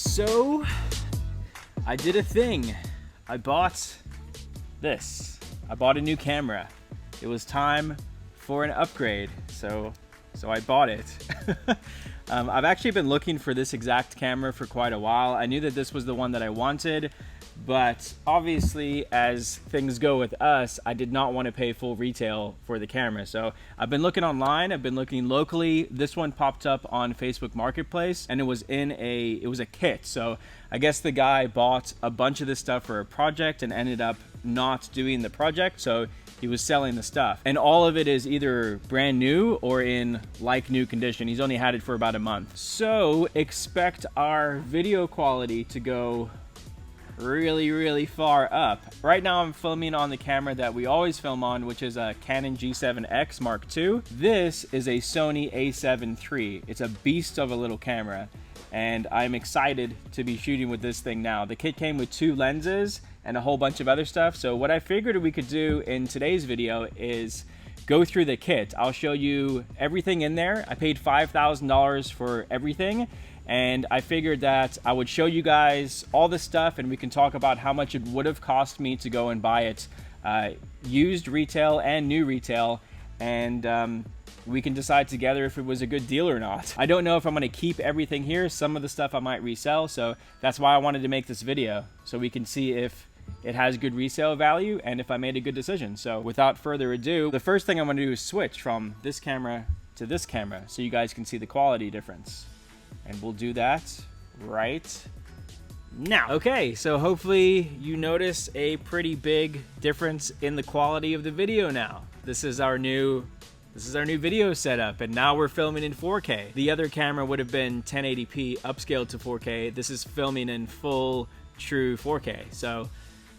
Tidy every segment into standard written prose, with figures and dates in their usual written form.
So I did a thing. I bought this. I bought a new camera. It was time for an upgrade, so I bought it. I've actually been looking for this exact camera for quite a while. I knew that this was the one that I wanted, but obviously, as things go with us, I did not want to pay full retail for the camera. So I've been looking online, I've been looking locally. This one popped up on Facebook Marketplace, and it was a kit. So I guess the guy bought a bunch of this stuff for a project and ended up not doing the project. So he was selling the stuff, and all of it is either brand new or in like new condition. He's only had it for about a month. So expect our video quality to go really far up. Right now I'm filming on the camera that we always film on, which is a Canon G7X Mark II. This is a Sony A7 III. It's a beast of a little camera, and I'm excited to be shooting with this thing now. The kit came with 2 lenses and a whole bunch of other stuff. So what I figured we could do in today's video is go through the kit. I'll show you everything in there. I paid $5,000 for everything, and I figured that I would show you guys all the stuff, and we can talk about how much it would have cost me to go and buy it, used retail and new retail, and we can decide together if it was a good deal or not. I don't know if I'm gonna keep everything here. Some of the stuff I might resell, so that's why I wanted to make this video, so we can see if it has good resale value and if I made a good decision. So without further ado, the first thing I'm gonna do is switch from this camera to this camera so you guys can see the quality difference. And we'll do that right now. Okay, so hopefully you notice a pretty big difference in the quality of the video now. This is our new video setup, and now we're filming in 4K. The other camera would have been 1080p upscaled to 4K. This is filming in full true 4K. So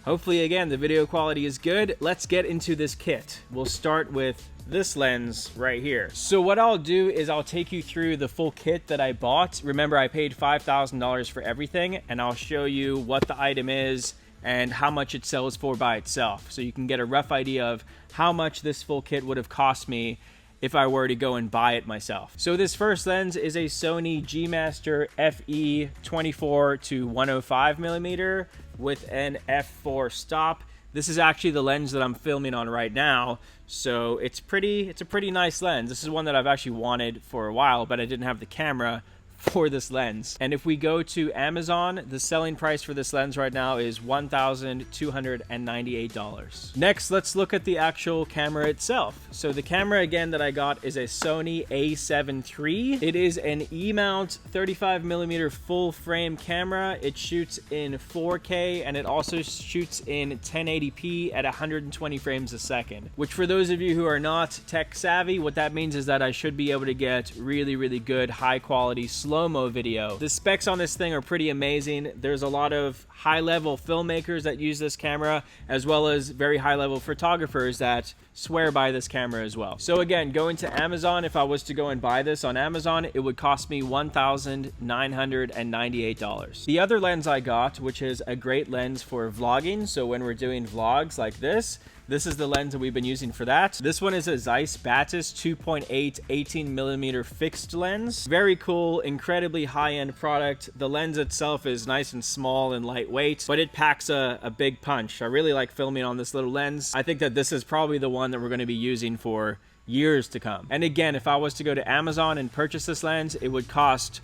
hopefully, again, the video quality is good. Let's get into this kit. We'll start with this lens right here. So what I'll do is I'll take you through the full kit that I bought. Remember, I paid $5,000 for everything, and I'll show you what the item is and how much it sells for by itself, so you can get a rough idea of how much this full kit would have cost me if I were to go and buy it myself. So this first lens is a Sony G Master FE 24 to 105 millimeter with an f4 stop. This is actually the lens that I'm filming on right now, so it's a pretty nice lens. This is one that I've actually wanted for a while, but I didn't have the camera for this lens. And if we go to Amazon, the selling price for this lens right now is $1,298. Next, let's look at the actual camera itself. So the camera, again, that I got is a Sony A7 III. It is an E-mount 35mm full frame camera. It shoots in 4K, and it also shoots in 1080p at 120 frames a second, which for those of you who are not tech savvy, what that means is that I should be able to get really good high quality slow-mo video. The specs on this thing are pretty amazing. There's a lot of high-level filmmakers that use this camera, as well as very high-level photographers that swear by this camera as well. So again, going to Amazon, if I was to go and buy this on Amazon, it would cost me $1,998. The other lens I got, which is a great lens for vlogging, so when we're doing vlogs like this is the lens that we've been using for that. This one is a Zeiss Batis 2.8 18mm fixed lens. Very cool, incredibly high-end product. The lens itself is nice and small and lightweight, but it packs a big punch. I really like filming on this little lens. I think that this is probably the one that we're going to be using for years to come. And again, if I was to go to Amazon and purchase this lens, it would cost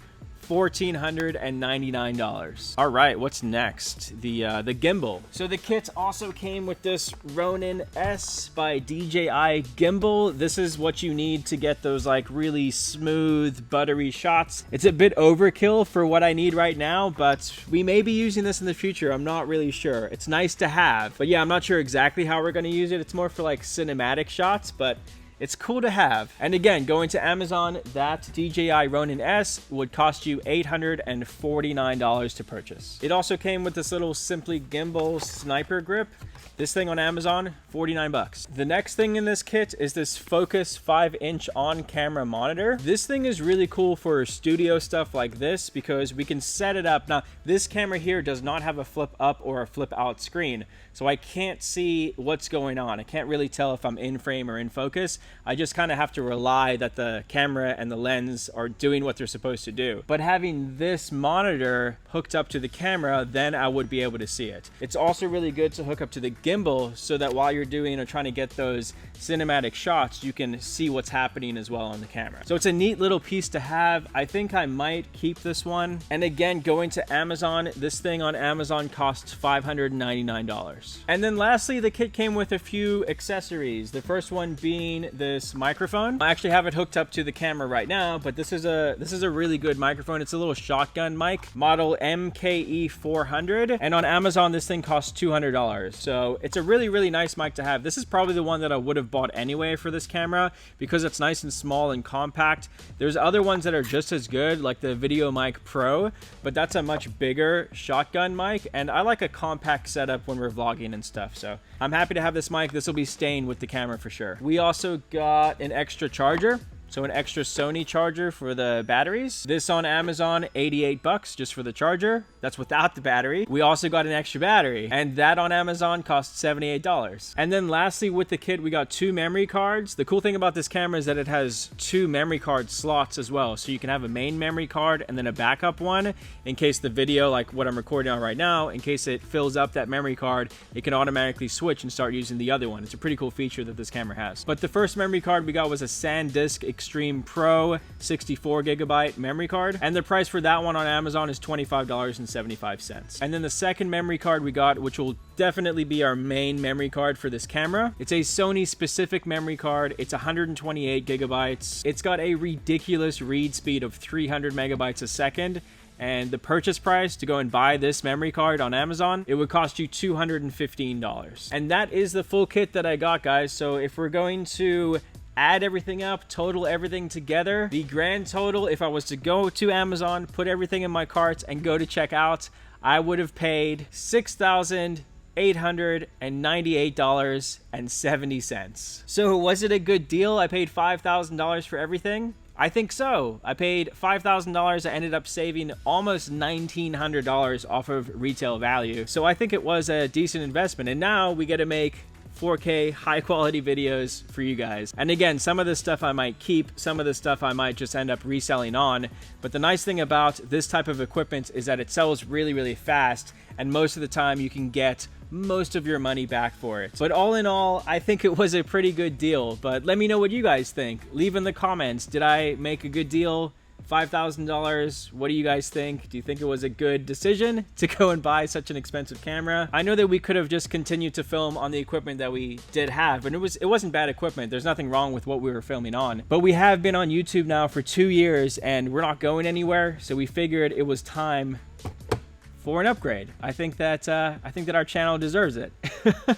$1,499. All right, what's next? The gimbal. So the kit also came with this Ronin S by DJI Gimbal. This is what you need to get those like really smooth, buttery shots. It's a bit overkill for what I need right now, but we may be using this in the future. I'm not really sure. It's nice to have, but yeah, I'm not sure exactly how we're gonna use it. It's more for like cinematic shots, but it's cool to have. And again, going to Amazon, that DJI Ronin S would cost you $849 to purchase. It also came with this little Simply Gimbal sniper grip. This thing on Amazon, 49 bucks. The next thing in this kit is this Focus 5-inch on-camera monitor. This thing is really cool for studio stuff like this because we can set it up. Now, this camera here does not have a flip up or a flip out screen, so I can't see what's going on. I can't really tell if I'm in frame or in focus. I just kind of have to rely that the camera and the lens are doing what they're supposed to do. But having this monitor hooked up to the camera, then I would be able to see it. It's also really good to hook up to the gimbal so that while you're doing or trying to get those cinematic shots, you can see what's happening as well on the camera. So it's a neat little piece to have. I think I might keep this one. And again, going to Amazon, this thing on Amazon costs $599. And then lastly, the kit came with a few accessories. The first one being this microphone. I actually have it hooked up to the camera right now, but this is a really good microphone. It's a little shotgun mic, model MKE 400, and on Amazon this thing costs $200. So it's a really nice mic to have. This is probably the one that I would have bought anyway for this camera because it's nice and small and compact. There's other ones that are just as good, like the Video Mic Pro, but that's a much bigger shotgun mic, and I like a compact setup when we're vlogging and stuff. So I'm happy to have this mic. This will be staying with the camera for sure. We also got an extra charger. So an extra Sony charger for the batteries. This on Amazon, 88 bucks just for the charger. That's without the battery. We also got an extra battery, and that on Amazon costs $78. And then lastly with the kit, we got 2 memory cards. The cool thing about this camera is that it has 2 memory card slots as well. So you can have a main memory card and then a backup one in case the video, like what I'm recording on right now, in case it fills up that memory card, it can automatically switch and start using the other one. It's a pretty cool feature that this camera has. But the first memory card we got was a SanDisk Extreme Pro 64 gigabyte memory card, and the price for that one on Amazon is $25.75. And then the second memory card we got, which will definitely be our main memory card for this camera, it's a Sony specific memory card. It's 128 gigabytes. It's got a ridiculous read speed of 300 megabytes a second. And the purchase price to go and buy this memory card on Amazon, it would cost you $215. And that is the full kit that I got, guys. So if we're going to add everything up, total everything together, the grand total, if I was to go to Amazon, put everything in my cart and go to check out, I would have paid $6,898.70. So was it a good deal? I paid $5,000 for everything. I think so. I paid $5,000. I ended up saving almost $1,900 off of retail value. So I think it was a decent investment. And now we get to make 4K high quality videos for you guys. And again, some of this stuff I might keep, some of this stuff I might just end up reselling on. But the nice thing about this type of equipment is that it sells really fast, and most of the time you can get most of your money back for it. But all in all, I think it was a pretty good deal. But let me know what you guys think. Leave in the comments. Did I make a good deal? $5,000. What do you guys think? Do you think it was a good decision to go and buy such an expensive camera? I know that we could have just continued to film on the equipment that we did have, and it wasn't bad equipment. There's nothing wrong with what we were filming on. But we have been on YouTube now for 2 years and we're not going anywhere, so we figured it was time for an upgrade. I think that our channel deserves it.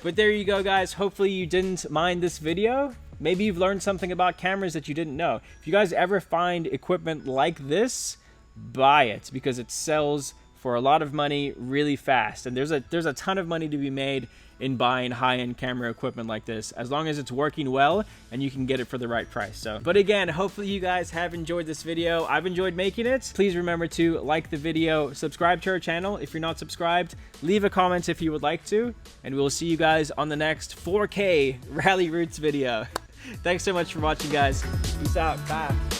But there you go, guys. Hopefully you didn't mind this video. Maybe you've learned something about cameras that you didn't know. If you guys ever find equipment like this, buy it because it sells for a lot of money really fast. And there's a ton of money to be made in buying high-end camera equipment like this, as long as it's working well and you can get it for the right price. So, but again, hopefully you guys have enjoyed this video. I've enjoyed making it. Please remember to like the video, subscribe to our channel if you're not subscribed, leave a comment if you would like to, and we'll see you guys on the next 4K Rally Roots video. Thanks so much for watching, guys. Peace out. Bye.